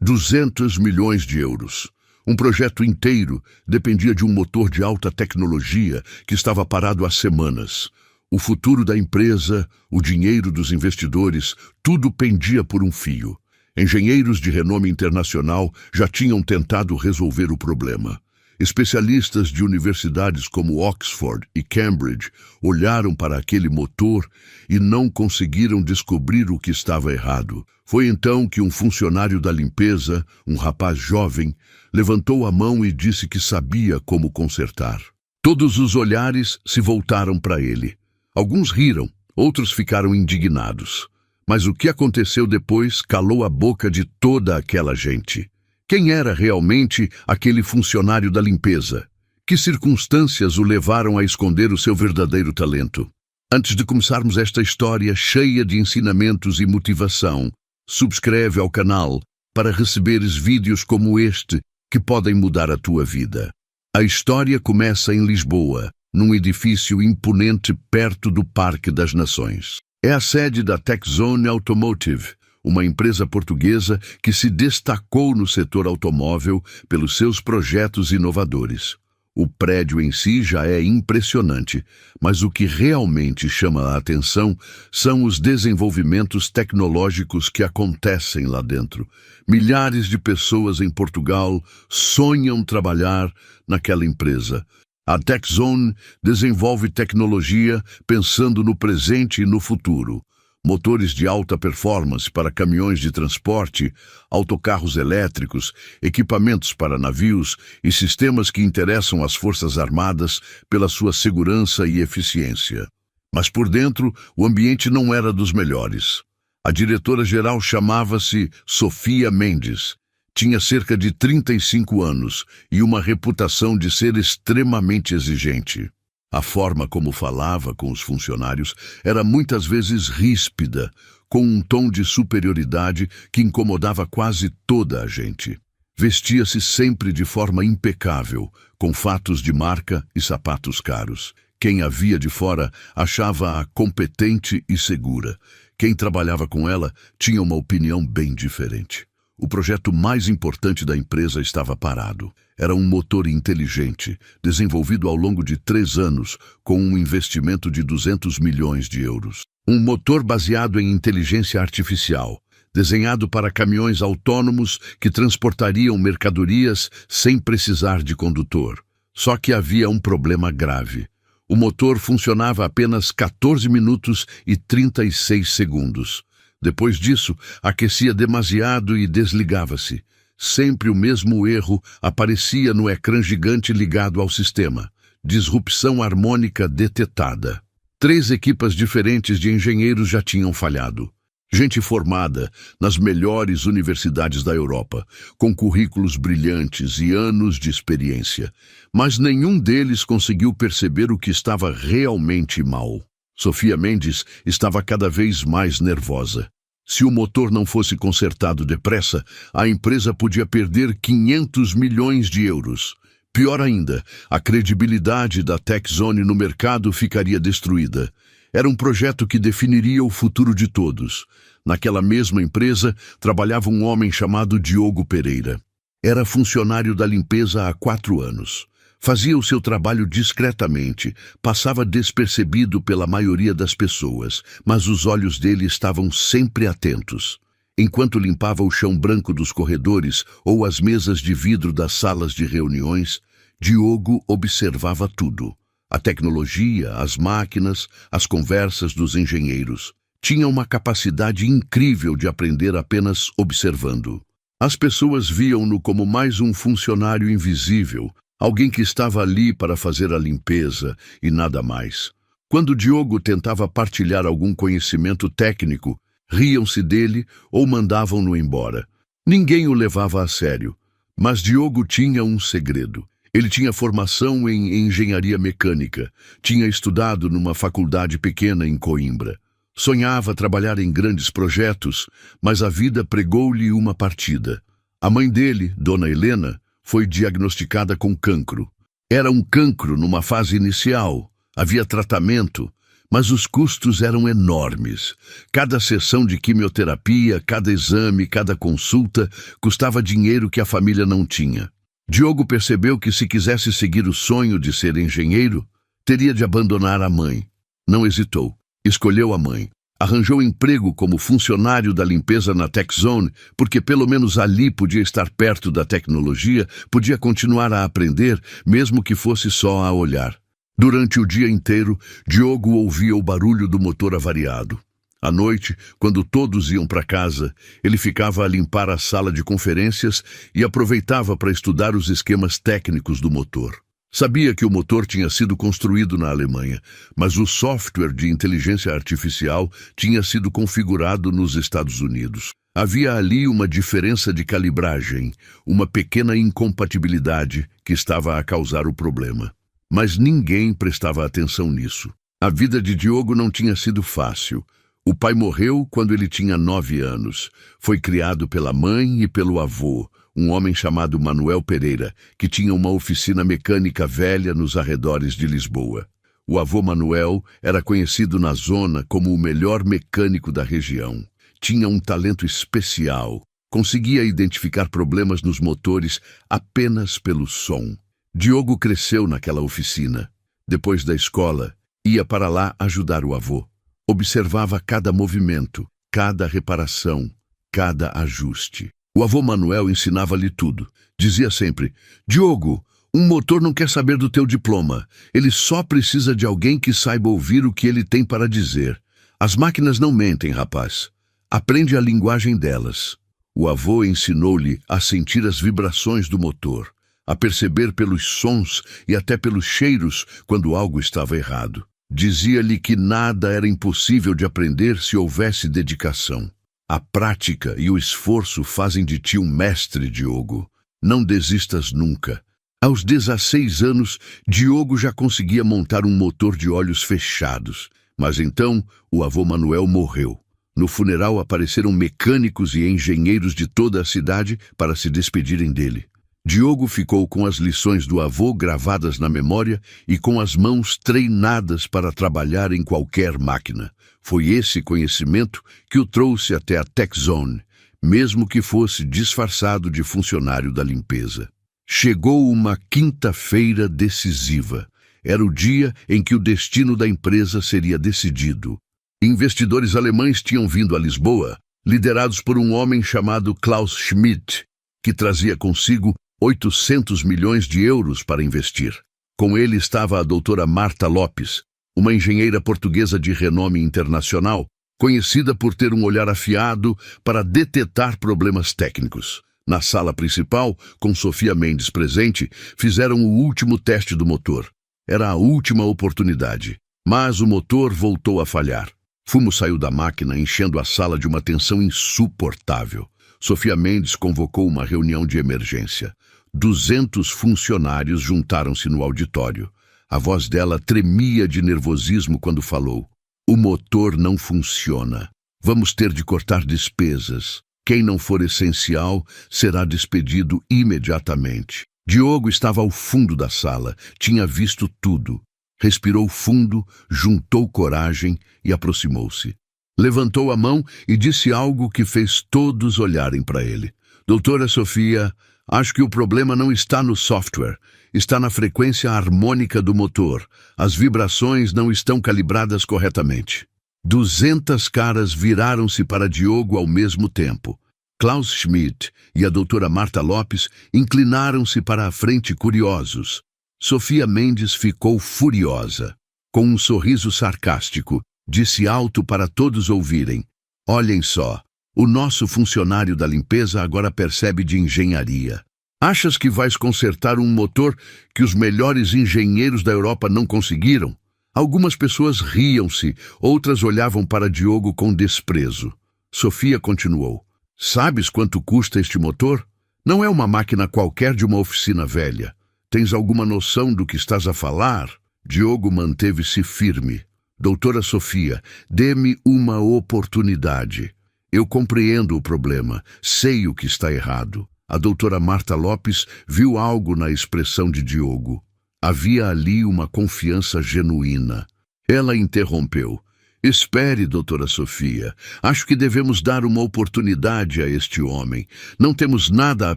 200 milhões de euros. Um projeto inteiro dependia de um motor de alta tecnologia que estava parado há semanas. O futuro da empresa, o dinheiro dos investidores, tudo pendia por um fio. Engenheiros de renome internacional já tinham tentado resolver o problema. Especialistas de universidades como Oxford e Cambridge olharam para aquele motor e não conseguiram descobrir o que estava errado. Foi então que um funcionário da limpeza, um rapaz jovem, levantou a mão e disse que sabia como consertar. Todos os olhares se voltaram para ele. Alguns riram, outros ficaram indignados. Mas o que aconteceu depois calou a boca de toda aquela gente. Quem era realmente aquele funcionário da limpeza? Que circunstâncias o levaram a esconder o seu verdadeiro talento? Antes de começarmos esta história cheia de ensinamentos e motivação, subscreve ao canal para receberes vídeos como este que podem mudar a tua vida. A história começa em Lisboa, num edifício imponente perto do Parque das Nações. É a sede da TechZone Automotive, uma empresa portuguesa que se destacou no setor automóvel pelos seus projetos inovadores. O prédio em si já é impressionante, mas o que realmente chama a atenção são os desenvolvimentos tecnológicos que acontecem lá dentro. Milhares de pessoas em Portugal sonham trabalhar naquela empresa. A TechZone desenvolve tecnologia pensando no presente e no futuro. Motores de alta performance para caminhões de transporte, autocarros elétricos, equipamentos para navios e sistemas que interessam às Forças Armadas pela sua segurança e eficiência. Mas por dentro, o ambiente não era dos melhores. A diretora-geral chamava-se Sofia Mendes. Tinha cerca de 35 anos e uma reputação de ser extremamente exigente. A forma como falava com os funcionários era muitas vezes ríspida, com um tom de superioridade que incomodava quase toda a gente. Vestia-se sempre de forma impecável, com fatos de marca e sapatos caros. Quem a via de fora achava-a competente e segura. Quem trabalhava com ela tinha uma opinião bem diferente. O projeto mais importante da empresa estava parado. Era um motor inteligente, desenvolvido ao longo de 3 anos, com um investimento de 200 milhões de euros. Um motor baseado em inteligência artificial, desenhado para caminhões autônomos que transportariam mercadorias sem precisar de condutor. Só que havia um problema grave. O motor funcionava apenas 14 minutos e 36 segundos. Depois disso, aquecia demasiado e desligava-se. Sempre o mesmo erro aparecia no ecrã gigante ligado ao sistema. Disrupção harmônica detetada. 3 equipas diferentes de engenheiros já tinham falhado. Gente formada nas melhores universidades da Europa, com currículos brilhantes e anos de experiência. Mas nenhum deles conseguiu perceber o que estava realmente mal. Sofia Mendes estava cada vez mais nervosa. Se o motor não fosse consertado depressa, a empresa podia perder 500 milhões de euros. Pior ainda, a credibilidade da TechZone no mercado ficaria destruída. Era um projeto que definiria o futuro de todos. Naquela mesma empresa, trabalhava um homem chamado Diogo Pereira. Era funcionário da limpeza há 4 anos. Fazia o seu trabalho discretamente, passava despercebido pela maioria das pessoas, mas os olhos dele estavam sempre atentos. Enquanto limpava o chão branco dos corredores ou as mesas de vidro das salas de reuniões, Diogo observava tudo. A tecnologia, as máquinas, as conversas dos engenheiros. Tinha uma capacidade incrível de aprender apenas observando. As pessoas viam-no como mais um funcionário invisível, alguém que estava ali para fazer a limpeza e nada mais. Quando Diogo tentava partilhar algum conhecimento técnico, riam-se dele ou mandavam-no embora. Ninguém o levava a sério, mas Diogo tinha um segredo. Ele tinha formação em engenharia mecânica, tinha estudado numa faculdade pequena em Coimbra. Sonhava trabalhar em grandes projetos, mas a vida pregou-lhe uma partida. A mãe dele, Dona Helena, foi diagnosticada com cancro. Era um cancro numa fase inicial, havia tratamento, mas os custos eram enormes. Cada sessão de quimioterapia, cada exame, cada consulta custava dinheiro que a família não tinha. Diogo percebeu que se quisesse seguir o sonho de ser engenheiro, teria de abandonar a mãe. Não hesitou. Escolheu a mãe. Arranjou emprego como funcionário da limpeza na TechZone, porque pelo menos ali podia estar perto da tecnologia, podia continuar a aprender, mesmo que fosse só a olhar. Durante o dia inteiro, Diogo ouvia o barulho do motor avariado. À noite, quando todos iam para casa, ele ficava a limpar a sala de conferências e aproveitava para estudar os esquemas técnicos do motor. Sabia que o motor tinha sido construído na Alemanha, mas o software de inteligência artificial tinha sido configurado nos Estados Unidos. Havia ali uma diferença de calibragem, uma pequena incompatibilidade que estava a causar o problema. Mas ninguém prestava atenção nisso. A vida de Diogo não tinha sido fácil. O pai morreu quando ele tinha 9 anos. Foi criado pela mãe e pelo avô, um homem chamado Manuel Pereira, que tinha uma oficina mecânica velha nos arredores de Lisboa. O avô Manuel era conhecido na zona como o melhor mecânico da região. Tinha um talento especial. Conseguia identificar problemas nos motores apenas pelo som. Diogo cresceu naquela oficina. Depois da escola, ia para lá ajudar o avô. Observava cada movimento, cada reparação, cada ajuste. O avô Manuel ensinava-lhe tudo. Dizia sempre: Diogo, um motor não quer saber do teu diploma. Ele só precisa de alguém que saiba ouvir o que ele tem para dizer. As máquinas não mentem, rapaz. Aprende a linguagem delas. O avô ensinou-lhe a sentir as vibrações do motor, a perceber pelos sons e até pelos cheiros quando algo estava errado. Dizia-lhe que nada era impossível de aprender se houvesse dedicação. A prática e o esforço fazem de ti um mestre, Diogo. Não desistas nunca. Aos 16 anos, Diogo já conseguia montar um motor de olhos fechados. Mas então, o avô Manuel morreu. No funeral apareceram mecânicos e engenheiros de toda a cidade para se despedirem dele. Diogo ficou com as lições do avô gravadas na memória e com as mãos treinadas para trabalhar em qualquer máquina. Foi esse conhecimento que o trouxe até a TechZone, mesmo que fosse disfarçado de funcionário da limpeza. Chegou uma quinta-feira decisiva. Era o dia em que o destino da empresa seria decidido. Investidores alemães tinham vindo a Lisboa, liderados por um homem chamado Klaus Schmidt, que trazia consigo 800 milhões de euros para investir. Com ele estava a doutora Marta Lopes, uma engenheira portuguesa de renome internacional, conhecida por ter um olhar afiado para detetar problemas técnicos. Na sala principal, com Sofia Mendes presente, fizeram o último teste do motor. Era a última oportunidade, mas o motor voltou a falhar. Fumo saiu da máquina, enchendo a sala de uma tensão insuportável. Sofia Mendes convocou uma reunião de emergência. 200 funcionários juntaram-se no auditório. A voz dela tremia de nervosismo quando falou. O motor não funciona. Vamos ter de cortar despesas. Quem não for essencial será despedido imediatamente. Diogo estava ao fundo da sala, tinha visto tudo. Respirou fundo, juntou coragem e aproximou-se. Levantou a mão e disse algo que fez todos olharem para ele. Doutora Sofia, acho que o problema não está no software. Está na frequência harmônica do motor. As vibrações não estão calibradas corretamente. 200 caras viraram-se para Diogo ao mesmo tempo. Klaus Schmidt e a doutora Marta Lopes inclinaram-se para a frente curiosos. Sofia Mendes ficou furiosa. Com um sorriso sarcástico, disse alto para todos ouvirem. Olhem só, o nosso funcionário da limpeza agora percebe de engenharia. Achas que vais consertar um motor que os melhores engenheiros da Europa não conseguiram? Algumas pessoas riam-se, outras olhavam para Diogo com desprezo. Sofia continuou. Sabes quanto custa este motor? Não é uma máquina qualquer de uma oficina velha. Tens alguma noção do que estás a falar? Diogo manteve-se firme. Doutora Sofia, dê-me uma oportunidade. Eu compreendo o problema, sei o que está errado. A doutora Marta Lopes viu algo na expressão de Diogo. Havia ali uma confiança genuína. Ela interrompeu. Espere, doutora Sofia. Acho que devemos dar uma oportunidade a este homem. Não temos nada a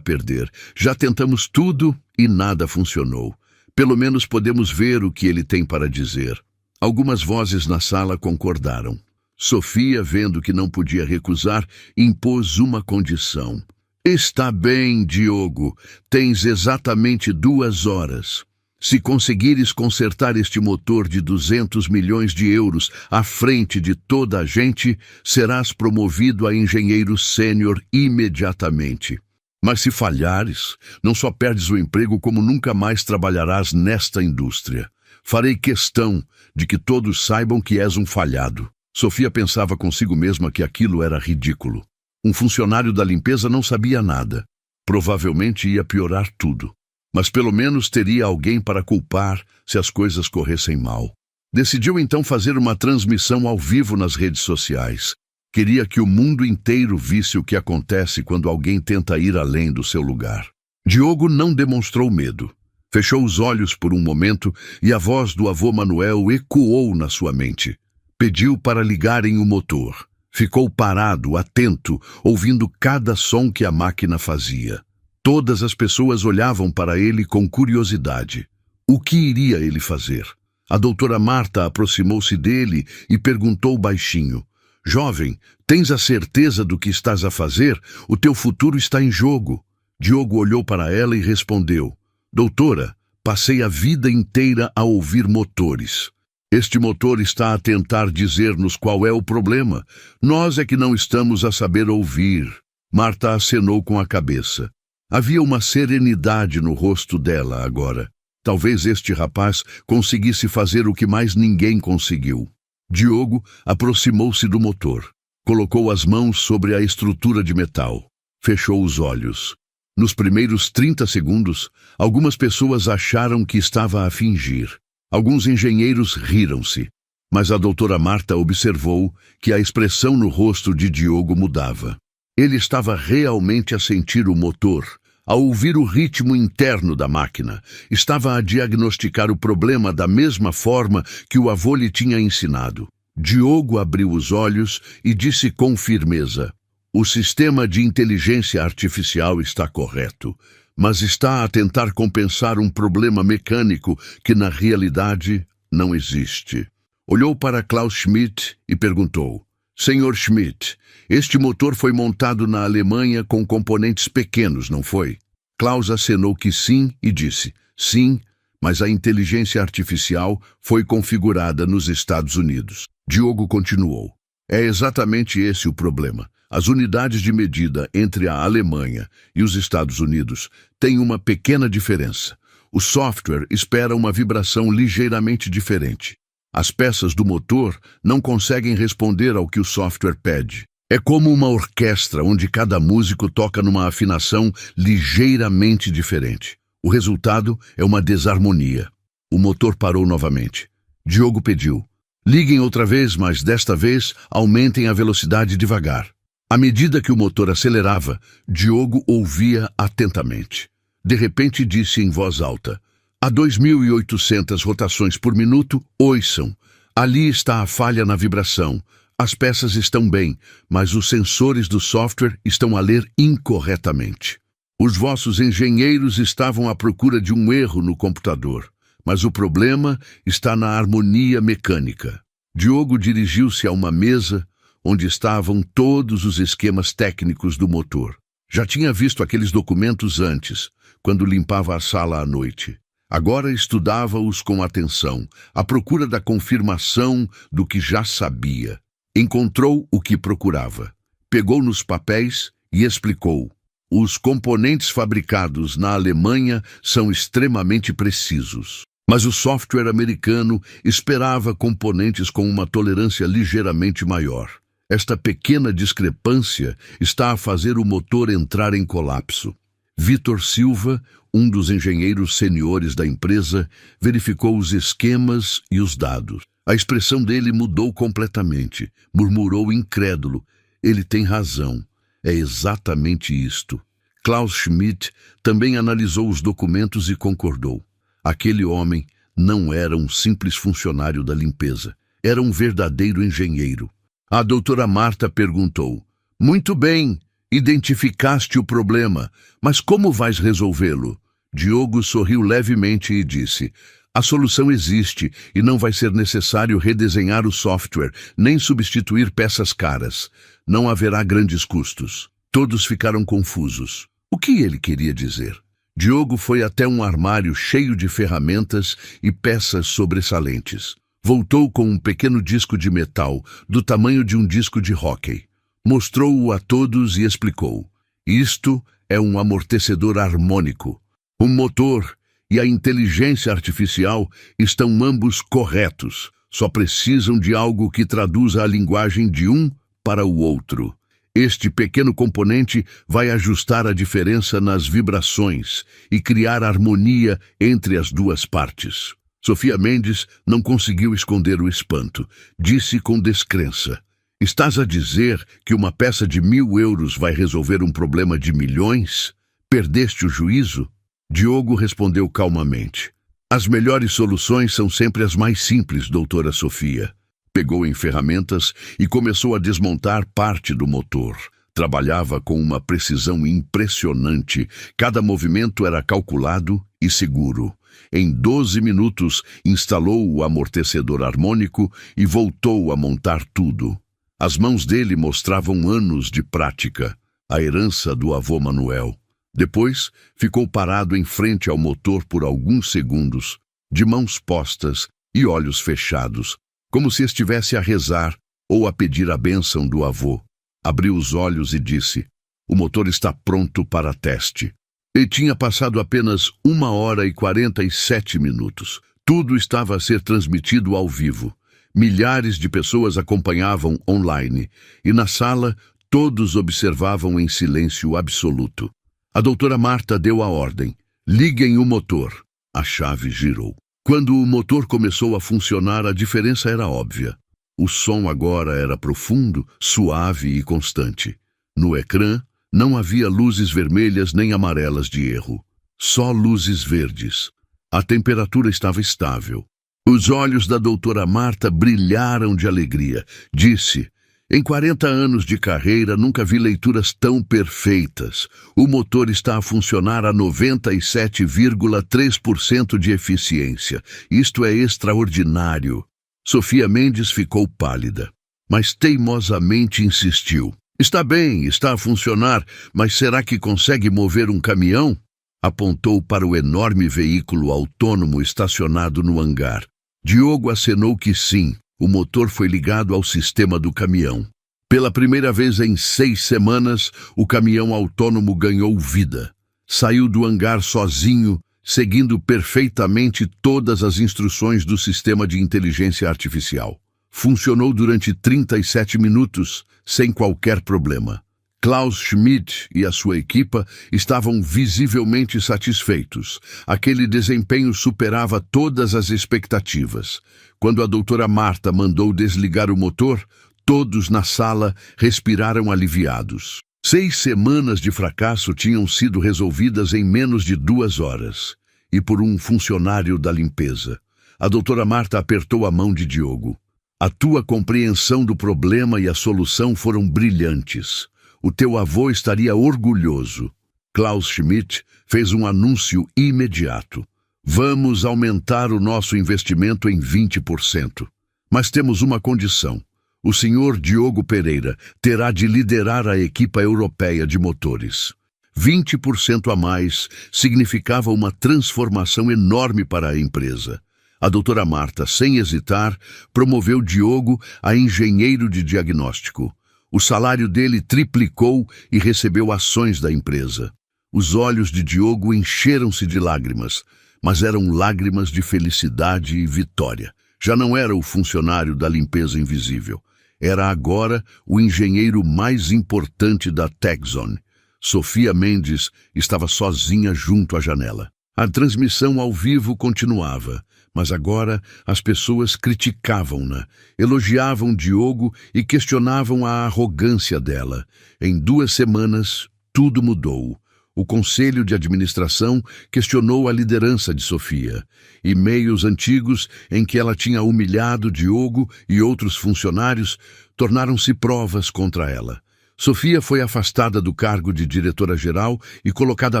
perder. Já tentamos tudo e nada funcionou. Pelo menos podemos ver o que ele tem para dizer. Algumas vozes na sala concordaram. Sofia, vendo que não podia recusar, impôs uma condição. Está bem, Diogo. Tens exatamente 2 horas. Se conseguires consertar este motor de 200 milhões de euros à frente de toda a gente, serás promovido a engenheiro sênior imediatamente. Mas se falhares, não só perdes o emprego, como nunca mais trabalharás nesta indústria. Farei questão de que todos saibam que és um falhado. Sofia pensava consigo mesma que aquilo era ridículo. Um funcionário da limpeza não sabia nada. Provavelmente ia piorar tudo. Mas pelo menos teria alguém para culpar se as coisas corressem mal. Decidiu então fazer uma transmissão ao vivo nas redes sociais. Queria que o mundo inteiro visse o que acontece quando alguém tenta ir além do seu lugar. Diogo não demonstrou medo. Fechou os olhos por um momento e a voz do avô Manuel ecoou na sua mente. Pediu para ligarem o motor. Ficou parado, atento, ouvindo cada som que a máquina fazia. Todas as pessoas olhavam para ele com curiosidade. O que iria ele fazer? A doutora Marta aproximou-se dele e perguntou baixinho. Jovem, tens a certeza do que estás a fazer? O teu futuro está em jogo. Diogo olhou para ela e respondeu. Doutora, passei a vida inteira a ouvir motores. Este motor está a tentar dizer-nos qual é o problema. Nós é que não estamos a saber ouvir. Marta acenou com a cabeça. Havia uma serenidade no rosto dela agora. Talvez este rapaz conseguisse fazer o que mais ninguém conseguiu. Diogo aproximou-se do motor. Colocou as mãos sobre a estrutura de metal. Fechou os olhos. Nos primeiros 30 segundos, algumas pessoas acharam que estava a fingir. Alguns engenheiros riram-se. Mas a doutora Marta observou que a expressão no rosto de Diogo mudava. Ele estava realmente a sentir o motor, a ouvir o ritmo interno da máquina. Estava a diagnosticar o problema da mesma forma que o avô lhe tinha ensinado. Diogo abriu os olhos e disse com firmeza: o sistema de inteligência artificial está correto, mas está a tentar compensar um problema mecânico que na realidade não existe. Olhou para Klaus Schmidt e perguntou: Senhor Schmidt, este motor foi montado na Alemanha com componentes pequenos, não foi? Klaus acenou que sim e disse: sim, mas a inteligência artificial foi configurada nos Estados Unidos. Diogo continuou: é exatamente esse o problema. As unidades de medida entre a Alemanha e os Estados Unidos têm uma pequena diferença. O software espera uma vibração ligeiramente diferente. As peças do motor não conseguem responder ao que o software pede. É como uma orquestra onde cada músico toca numa afinação ligeiramente diferente. O resultado é uma desarmonia. O motor parou novamente. Diogo pediu: liguem outra vez, mas desta vez aumentem a velocidade devagar. À medida que o motor acelerava, Diogo ouvia atentamente. De repente disse em voz alta: a 2.800 rotações por minuto, ouçam. Ali está a falha na vibração. As peças estão bem, mas os sensores do software estão a ler incorretamente. Os vossos engenheiros estavam à procura de um erro no computador, mas o problema está na harmonia mecânica. Diogo dirigiu-se a uma mesa onde estavam todos os esquemas técnicos do motor. Já tinha visto aqueles documentos antes, quando limpava a sala à noite. Agora estudava-os com atenção, à procura da confirmação do que já sabia. Encontrou o que procurava. Pegou nos papéis e explicou: os componentes fabricados na Alemanha são extremamente precisos. Mas o software americano esperava componentes com uma tolerância ligeiramente maior. Esta pequena discrepância está a fazer o motor entrar em colapso. Vitor Silva, um dos engenheiros seniores da empresa, verificou os esquemas e os dados. A expressão dele mudou completamente. Murmurou incrédulo: ele tem razão. É exatamente isto. Klaus Schmidt também analisou os documentos e concordou. Aquele homem não era um simples funcionário da limpeza. Era um verdadeiro engenheiro. A doutora Marta perguntou: "Muito bem, identificaste o problema, mas como vais resolvê-lo?" Diogo sorriu levemente e disse: "A solução existe e não vai ser necessário redesenhar o software, nem substituir peças caras. Não haverá grandes custos." Todos ficaram confusos. O que ele queria dizer? Diogo foi até um armário cheio de ferramentas e peças sobressalentes. Voltou com um pequeno disco de metal, do tamanho de um disco de hóquei. Mostrou-o a todos e explicou: "Isto é um amortecedor harmônico. O motor e a inteligência artificial estão ambos corretos. Só precisam de algo que traduza a linguagem de um para o outro. Este pequeno componente vai ajustar a diferença nas vibrações e criar harmonia entre as duas partes." Sofia Mendes não conseguiu esconder o espanto. Disse com descrença: "Estás a dizer que uma peça de 1.000 euros vai resolver um problema de milhões? Perdeste o juízo?" Diogo respondeu calmamente: "As melhores soluções são sempre as mais simples, doutora Sofia." Pegou em ferramentas e começou a desmontar parte do motor. Trabalhava com uma precisão impressionante. Cada movimento era calculado e seguro. Em 12 minutos, instalou o amortecedor harmônico e voltou a montar tudo. As mãos dele mostravam anos de prática, a herança do avô Manuel. Depois, ficou parado em frente ao motor por alguns segundos, de mãos postas e olhos fechados, como se estivesse a rezar ou a pedir a bênção do avô. Abriu os olhos e disse: "O motor está pronto para teste." E tinha passado apenas 1 hora e 47 minutos. Tudo estava a ser transmitido ao vivo. Milhares de pessoas acompanhavam online, e na sala todos observavam em silêncio absoluto. A doutora Marta deu a ordem: "Liguem o motor." A chave girou. Quando o motor começou a funcionar, a diferença era óbvia. O som agora era profundo, suave e constante. No ecrã, não havia luzes vermelhas nem amarelas de erro. Só luzes verdes. A temperatura estava estável. Os olhos da doutora Marta brilharam de alegria. Disse: "Em 40 anos de carreira, nunca vi leituras tão perfeitas. O motor está a funcionar a 97,3% de eficiência. Isto é extraordinário." Sofia Mendes ficou pálida, mas teimosamente insistiu: "Está bem, está a funcionar, mas será que consegue mover um caminhão?" Apontou para o enorme veículo autônomo estacionado no hangar. Diogo acenou que sim. O motor foi ligado ao sistema do caminhão. Pela primeira vez em 6 semanas, o caminhão autônomo ganhou vida. Saiu do hangar sozinho, seguindo perfeitamente todas as instruções do sistema de inteligência artificial. Funcionou durante 37 minutos, sem qualquer problema. Klaus Schmidt e a sua equipa estavam visivelmente satisfeitos. Aquele desempenho superava todas as expectativas. Quando a doutora Marta mandou desligar o motor, todos na sala respiraram aliviados. 6 semanas de fracasso tinham sido resolvidas em menos de 2 horas. E por um funcionário da limpeza. A doutora Marta apertou a mão de Diogo. "A tua compreensão do problema e a solução foram brilhantes. O teu avô estaria orgulhoso." Klaus Schmidt fez um anúncio imediato: "Vamos aumentar o nosso investimento em 20%. Mas temos uma condição. O senhor Diogo Pereira terá de liderar a equipa europeia de motores." 20% a mais significava uma transformação enorme para a empresa. A doutora Marta, sem hesitar, promoveu Diogo a engenheiro de diagnóstico. O salário dele triplicou e recebeu ações da empresa. Os olhos de Diogo encheram-se de lágrimas, mas eram lágrimas de felicidade e vitória. Já não era o funcionário da limpeza invisível. Era agora o engenheiro mais importante da Texon. Sofia Mendes estava sozinha junto à janela. A transmissão ao vivo continuava, mas agora as pessoas criticavam-na, elogiavam Diogo e questionavam a arrogância dela. Em 2 semanas, tudo mudou. O conselho de administração questionou a liderança de Sofia. E-mails antigos em que ela tinha humilhado Diogo e outros funcionários tornaram-se provas contra ela. Sofia foi afastada do cargo de diretora-geral e colocada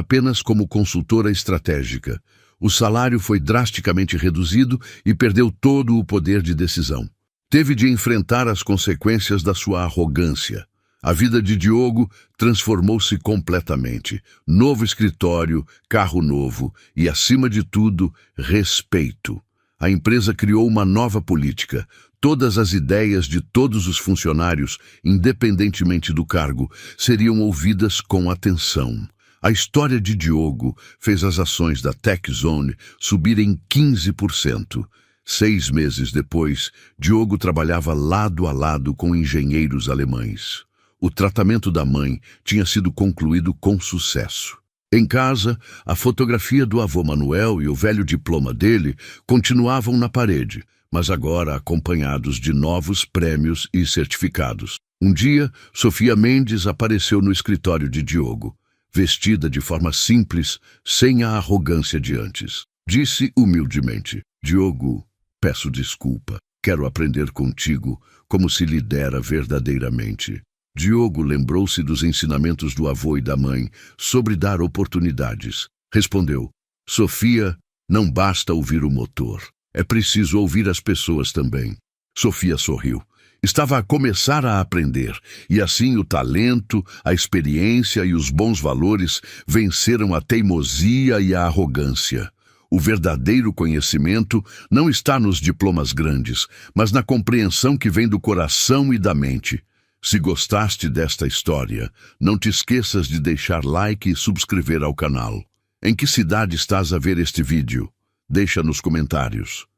apenas como consultora estratégica. O salário foi drasticamente reduzido e perdeu todo o poder de decisão. Teve de enfrentar as consequências da sua arrogância. A vida de Diogo transformou-se completamente. Novo escritório, carro novo e, acima de tudo, respeito. A empresa criou uma nova política. Todas as ideias de todos os funcionários, independentemente do cargo, seriam ouvidas com atenção. A história de Diogo fez as ações da TechZone subirem 15%. 6 meses depois, Diogo trabalhava lado a lado com engenheiros alemães. O tratamento da mãe tinha sido concluído com sucesso. Em casa, a fotografia do avô Manuel e o velho diploma dele continuavam na parede, mas agora acompanhados de novos prêmios e certificados. Um dia, Sofia Mendes apareceu no escritório de Diogo, vestida de forma simples, sem a arrogância de antes. Disse humildemente: Diogo, peço desculpa, quero aprender contigo como se lidera verdadeiramente. Diogo lembrou-se dos ensinamentos do avô e da mãe sobre dar oportunidades. Respondeu: Sofia, não basta ouvir o motor. É preciso ouvir as pessoas também. Sofia sorriu. Estava a começar a aprender, e assim o talento, a experiência e os bons valores venceram a teimosia e a arrogância. O verdadeiro conhecimento não está nos diplomas grandes, mas na compreensão que vem do coração e da mente. Se gostaste desta história, não te esqueças de deixar like e subscrever ao canal. Em que cidade estás a ver este vídeo? Deixa nos comentários.